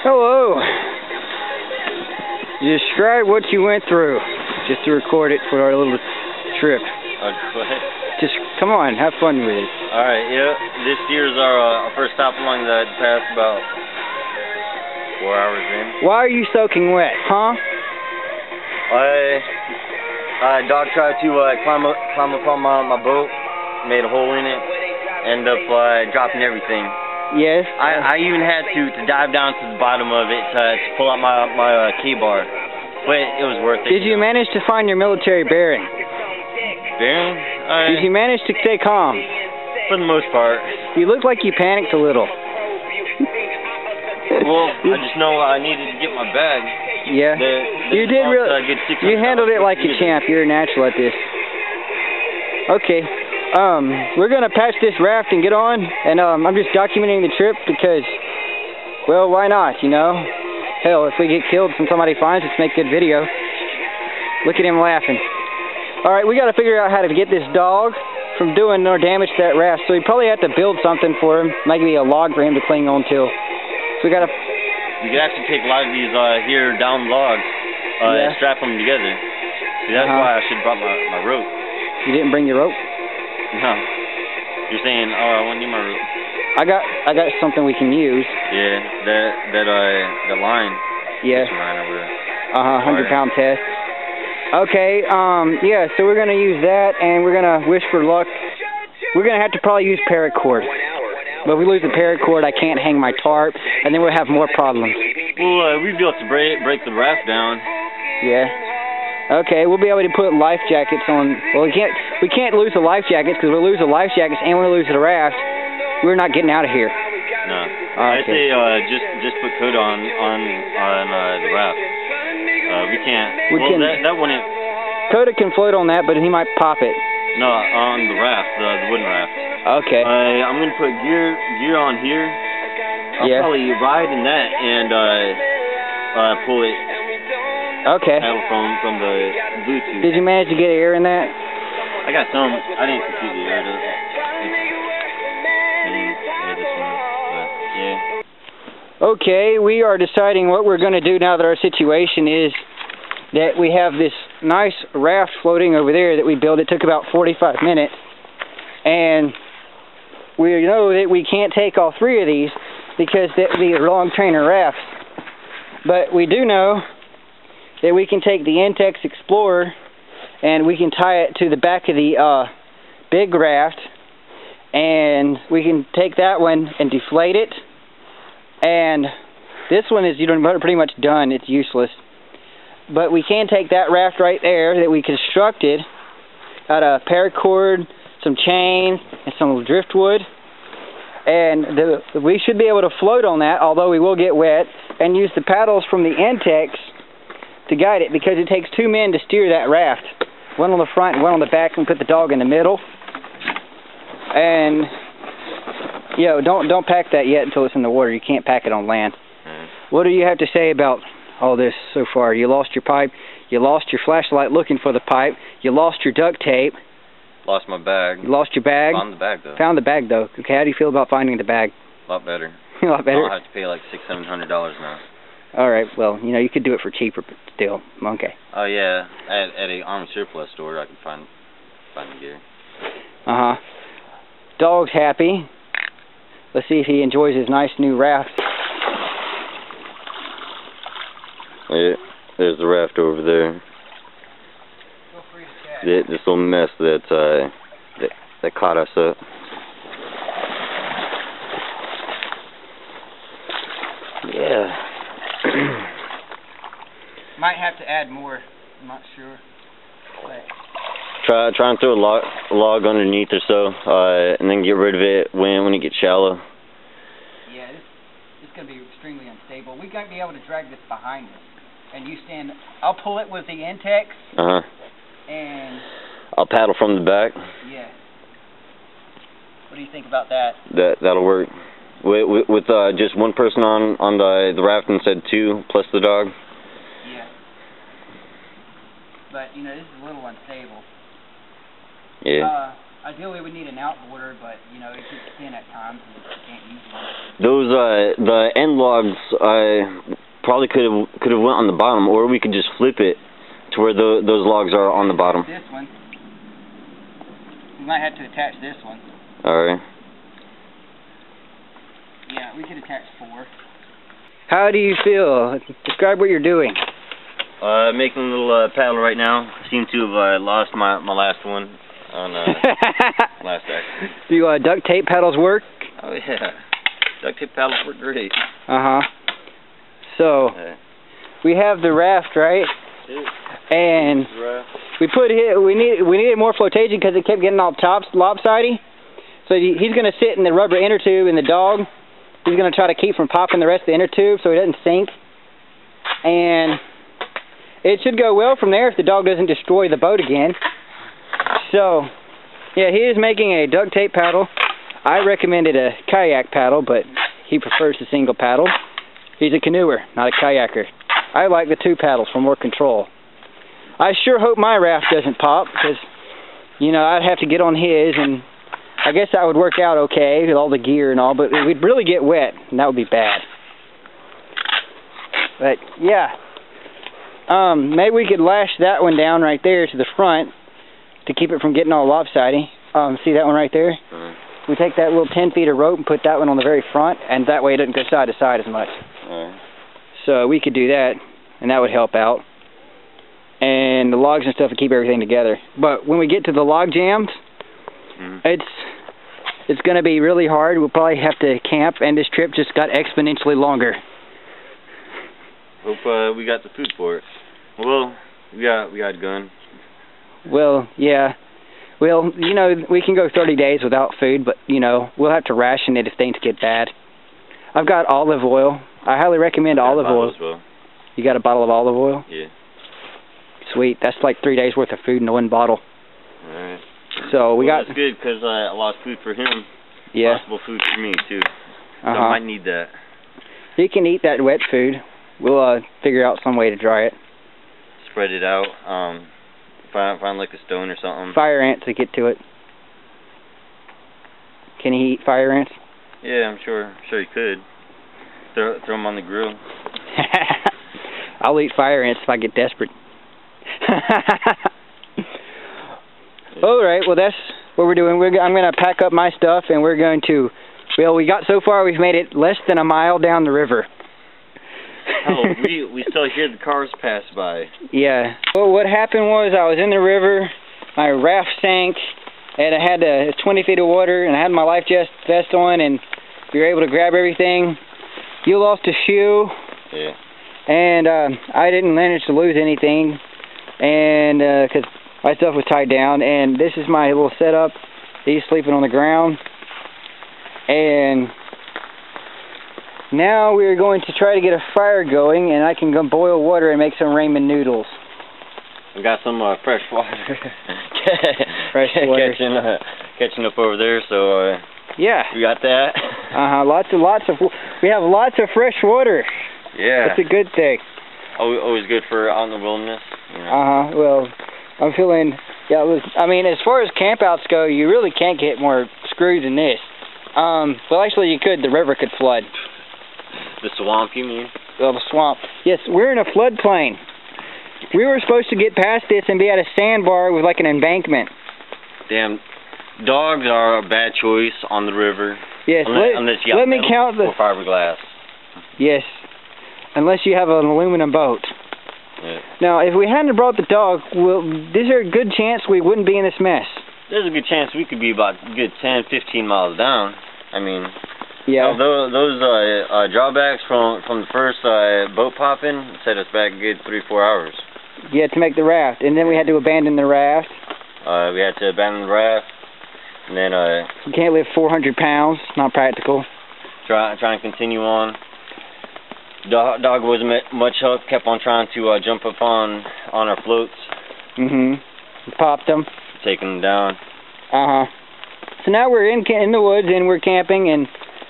Hello. Describe what you went through, just to record it for our little trip. Go ahead. Just come on, have fun with it. Alright, yeah. This year's our first stop along the path, about 4 hours in. Why are you soaking wet, huh? Dog tried to climb up on my boat, made a hole in it, ended up dropping everything. Yes. I even had to dive down to the bottom of it to pull out my K-bar, but it was worth it. Did you manage to find your military bearing? Bearing? Did you manage to stay calm? For the most part. You look like you panicked a little. Well, I just know I needed to get my bag. Yeah. You did really. You handled it like a champ. You're a natural at this. Okay. We're gonna patch this raft and get on, and I'm just documenting the trip because, well, why not? You know, hell, if we get killed and somebody finds us, make good video. Look at him laughing. All right, we got to figure out how to get this dog from doing more damage to that raft. So we probably have to build something for him, maybe a log for him to cling on to. So we got to. You could actually take a lot of these here down logs, strap them together. See, that's why I should have brought my rope. You didn't bring your rope? No. You're saying, oh, I won't need my rope. I got something we can use. Yeah, that line. Yeah. Line over there. 100-pound test. Okay, yeah, so we're going to use that, and we're going to wish for luck. We're going to have to probably use paracord. But if we lose the paracord, I can't hang my tarp, and then we'll have more problems. Well, we'd be able to break the raft down. Yeah. Okay, we'll be able to put life jackets on. Well, we can't lose the life jackets, because we'll lose the life jackets and we'll lose the raft. We're not getting out of here. No. I say just put code on the raft. We can't. That wouldn't. Coda can float on that, but he might pop it. No, on the raft, the wooden raft. Okay. I'm gonna put gear on here. I'll probably ride in that and pull it. Okay. From the Bluetooth. Did you manage to get air in that? I got some. I didn't completely air it. Okay, we are deciding what we're going to do now that our situation is that we have this nice raft floating over there that we built. It took about 45 minutes. And we know that we can't take all three of these because that would be long trainer rafts. But we do know that we can take the Intex Explorer and we can tie it to the back of the big raft, and we can take that one and deflate it. And this one is pretty much done. It's useless. But we can take that raft right there that we constructed out of paracord, some chain, and some driftwood. And we should be able to float on that, although we will get wet, and use the paddles from the Intex to guide it, because it takes 2 men to steer that raft. One on the front and one on the back, and put the dog in the middle. And don't pack that yet until it's in the water. You can't pack it on land. What do you have to say about all this so far? You lost your pipe. You lost your flashlight looking for the pipe. You lost your duct tape. Lost my bag. You lost your bag. Found the bag, though. Found the bag, though. Okay, how do you feel about finding the bag? A lot better. A lot better? I don't have to pay like $600-700 now. All right, well, you could do it for cheaper, but still, okay. Oh, yeah. At a armed surplus store, I can find the gear. Dog's happy. Let's see if he enjoys his nice new raft. Yeah, there's the raft over there. Feel free to chat. This little mess that caught us up. Yeah. Might have to add more. I'm not sure. But Try and throw a log underneath or so, and then get rid of it when it gets shallow. Yeah, this is going to be extremely unstable. We got to be able to drag this behind us, and you stand. I'll pull it with the Intex. And I'll paddle from the back. Yeah. What do you think about that? That'll work. With just one person on the raft instead of 2 plus the dog. Yeah. But this is a little unstable. Yeah. Ideally, we need an outboarder, but you know it gets thin at times, and you can't use one. Those the end logs probably could have went on the bottom, or we could just flip it to where those logs are on the bottom. This one. We might have to attach this one. All right. Yeah, we could attach 4. How do you feel? Describe what you're doing. Making a little paddle right now. Seem to have lost my last one on last accident. Do duct tape paddles work? Oh yeah, duct tape paddles work great. So we have the raft, right? And we needed more flotation because it kept getting all lopsided. So he's going to sit in the rubber inner tube, and the dog, he's going to try to keep from popping the rest of the inner tube so he doesn't sink. And it should go well from there if the dog doesn't destroy the boat again. So, yeah, he is making a duct tape paddle. I recommended a kayak paddle, but he prefers the single paddle. He's a canoeer, not a kayaker. I like the 2 paddles for more control. I sure hope my raft doesn't pop, because, you know, I'd have to get on his, and I guess that would work out okay with all the gear and all, but we'd really get wet, and that would be bad. But, yeah. Maybe we could lash that one down right there to the front to keep it from getting all lopsided. See that one right there? We take that little 10 feet of rope and put that one on the very front, and that way it doesn't go side to side as much. So we could do that, and that would help out. And the logs and stuff would keep everything together. But when we get to the log jams, it's going to be really hard. We'll probably have to camp, and this trip just got exponentially longer. Hope we got the food for it. Well, we got a gun. Well, yeah. Well, you know, we can go 30 days without food, but, you know, we'll have to ration it if things get bad. I've got olive oil. I highly recommend olive oil. Well. You got a bottle of olive oil? Yeah. Sweet. That's like 3 days worth of food in one bottle. Alright. So that's good, because I lost food for him. Yeah. Possible food for me, too. So I might need that. He can eat that wet food. We'll figure out some way to dry it. Spread it out. Find like a stone or something. Fire ants to get to it. Can he eat fire ants? Yeah, I'm sure he could. Throw them on the grill. I'll eat fire ants if I get desperate. Alright, well that's what we're doing. I'm going to pack up my stuff, and we're going to, well, we've made it less than a mile down the river. Oh, we still hear the cars pass by. Yeah. Well, what happened was I was in the river, my raft sank, and I had 20 feet of water, and I had my life vest on, and we were able to grab everything. You lost a shoe. Yeah. And I didn't manage to lose anything, and because my stuff was tied down. And this is my little setup. He's sleeping on the ground, and now we're going to try to get a fire going, and I can go boil water and make some ramen noodles. We got some fresh water. Fresh water. Catching up over there, so yeah. We got that. We have lots of fresh water. Yeah. That's a good thing. Always good for out in the wilderness. You know. Well, I'm feeling, yeah, I mean, as far as campouts go, you really can't get more screwed than this. Well, actually you could. The river could flood. The swamp, you mean? Well, the swamp. Yes, we're in a floodplain. We were supposed to get past this and be at a sandbar with like an embankment. Damn, dogs are a bad choice on the river. Yes, unless you have metal or fiberglass. Yes, unless you have an aluminum boat. Yeah. Now, if we hadn't brought the dog, is there a good chance we wouldn't be in this mess? There's a good chance we could be about a good 10, 15 miles down. I mean, yeah. Those drawbacks from the first boat popping set us back a good 3-4 hours. Yeah, to make the raft, and then we had to abandon the raft. We had to abandon the raft, and then you can't lift 400 pounds. Not practical. Try and continue on. Dog wasn't much help. Kept on trying to jump up on our floats. Popped them. Taking them down. So now we're in the woods and we're camping, and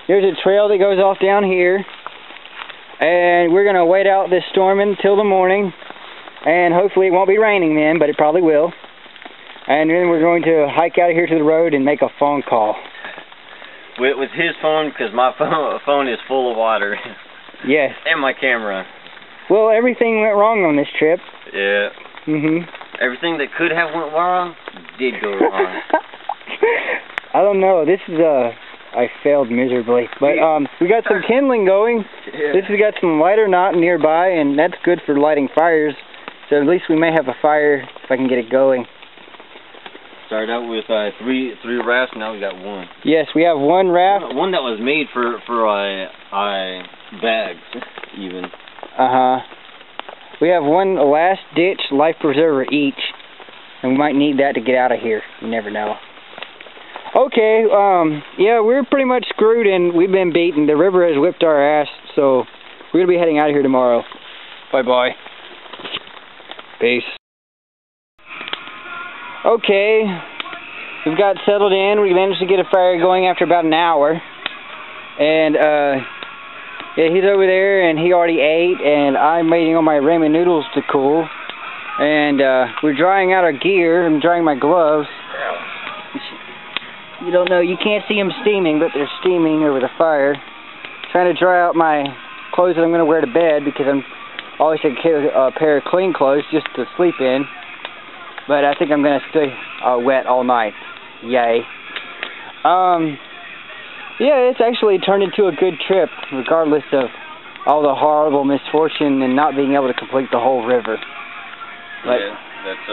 there's a trail that goes off down here, and we're gonna wait out this storm until the morning, and hopefully it won't be raining then, but it probably will. And then we're going to hike out of here to the road and make a phone call. With his phone, because my phone is full of water. Yes. And my camera. Well, everything went wrong on this trip. Yeah. Mhm. Everything that could have went wrong did go wrong. I don't know. This is I failed miserably. But we got some kindling going. Yeah. This has got some lighter knot nearby, and that's good for lighting fires. So at least we may have a fire if I can get it going. Started out with three rafts. Now we got one. Yes, we have one raft. One that was made for bags, even. We have one last ditch life preserver each, and we might need that to get out of here. You never know. Okay, yeah, we're pretty much screwed and we've been beaten. The river has whipped our ass, so we're gonna be heading out of here tomorrow. Bye-bye. Peace. Okay, we've got settled in. We managed to get a fire going after about an hour. And, yeah, he's over there and he already ate, and I'm waiting on my ramen noodles to cool. And, we're drying out our gear. I'm drying my gloves. You don't know, you can't see them steaming, but they're steaming over the fire. Trying to dry out my clothes that I'm going to wear to bed, because I'm always taking a pair of clean clothes just to sleep in. But I think I'm going to stay wet all night. Yay. Yeah, it's actually turned into a good trip, regardless of all the horrible misfortune and not being able to complete the whole river. But, yeah, that's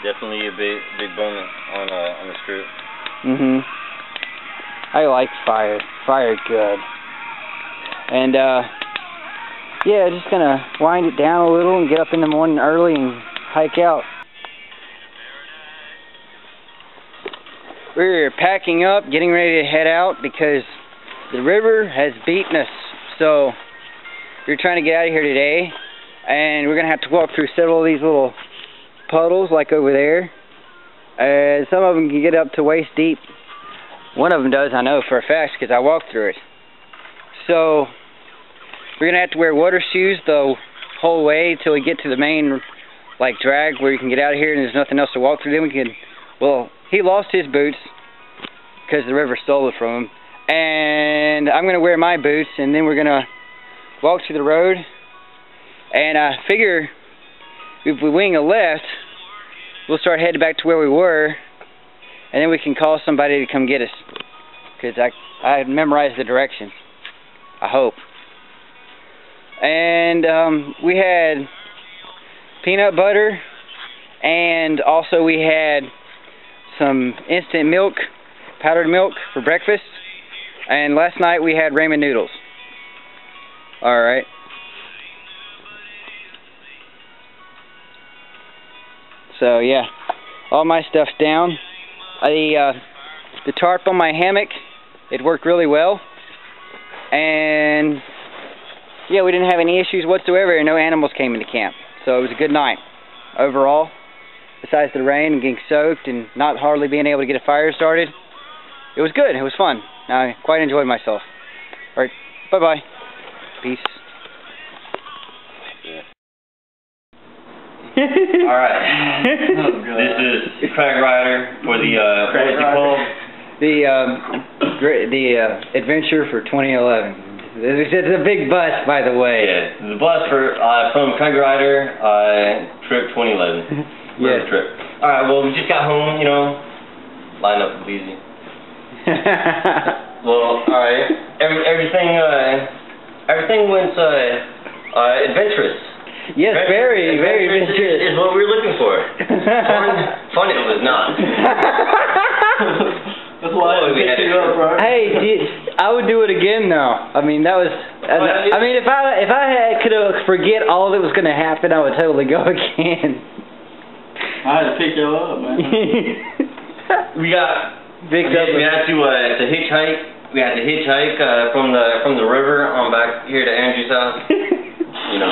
definitely a big bonus on this trip. I like fire. Fire's good. And, yeah, just gonna wind it down a little and get up in the morning early and hike out. We're packing up, getting ready to head out because the river has beaten us. So, we're trying to get out of here today, and we're gonna have to walk through several of these little puddles like over there. Some of them can get up to waist deep. One of them does, I know for a fact, because I walked through it. So, we're going to have to wear water shoes the whole way till we get to the main, like, drag where you can get out of here and there's nothing else to walk through. Then we can, well, he lost his boots because the river stole it from him. And I'm going to wear my boots, and then we're going to walk to the road. And I figure if we wing a left, we'll start heading back to where we were, and then we can call somebody to come get us, because I memorized the directions, I hope. And we had peanut butter, and also we had some instant milk, powdered milk for breakfast, and last night we had ramen noodles. Alright. So yeah, all my stuff's down. The tarp on my hammock, it worked really well. And yeah, we didn't have any issues whatsoever, and no animals came into camp. So it was a good night overall. Besides the rain and getting soaked and not hardly being able to get a fire started, it was good. It was fun. I quite enjoyed myself. Alright, bye-bye. Peace. Alright, this is Crag Rider for the, what is it called? The adventure for 2011. It's a big bus, by the way. Yeah, the bus from Crag Rider, trip 2011. Yeah. Trip. Alright, well, we just got home, you know, line up was easy. Well, alright, everything went, adventurous. Yes, very adventurous. Is what we were looking for. Fun it was not. That's why we had to go, bro. Hey, I would do it again though. I mean, that was. I mean, if I could forget all that was going to happen, I would totally go again. I had to pick you up, man. We had to hitchhike. We had to hitchhike from the river on back here to Andrew's house. You know,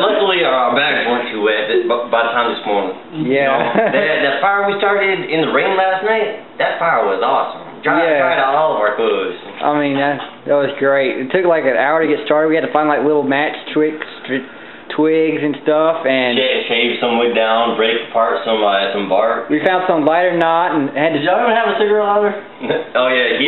luckily our bags weren't too wet by the time this morning. Yeah. That fire we started in the rain last night, that fire was awesome. Dried all of our clothes. I mean, that was great. It took like an hour to get started. We had to find like little match twigs and stuff, and shave some wood down, break apart some bark. we found some lighter knot and had to. Did y'all ever have a cigarette lighter? Oh yeah,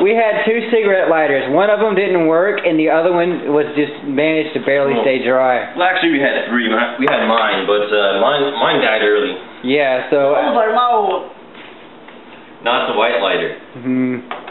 we had 2 cigarette lighters. One of them didn't work, and the other one was just managed to barely stay dry. Well, actually, we had 3. We had mine, but mine died early. Yeah, so. I was like, my old. Not the white lighter. Mm-hmm.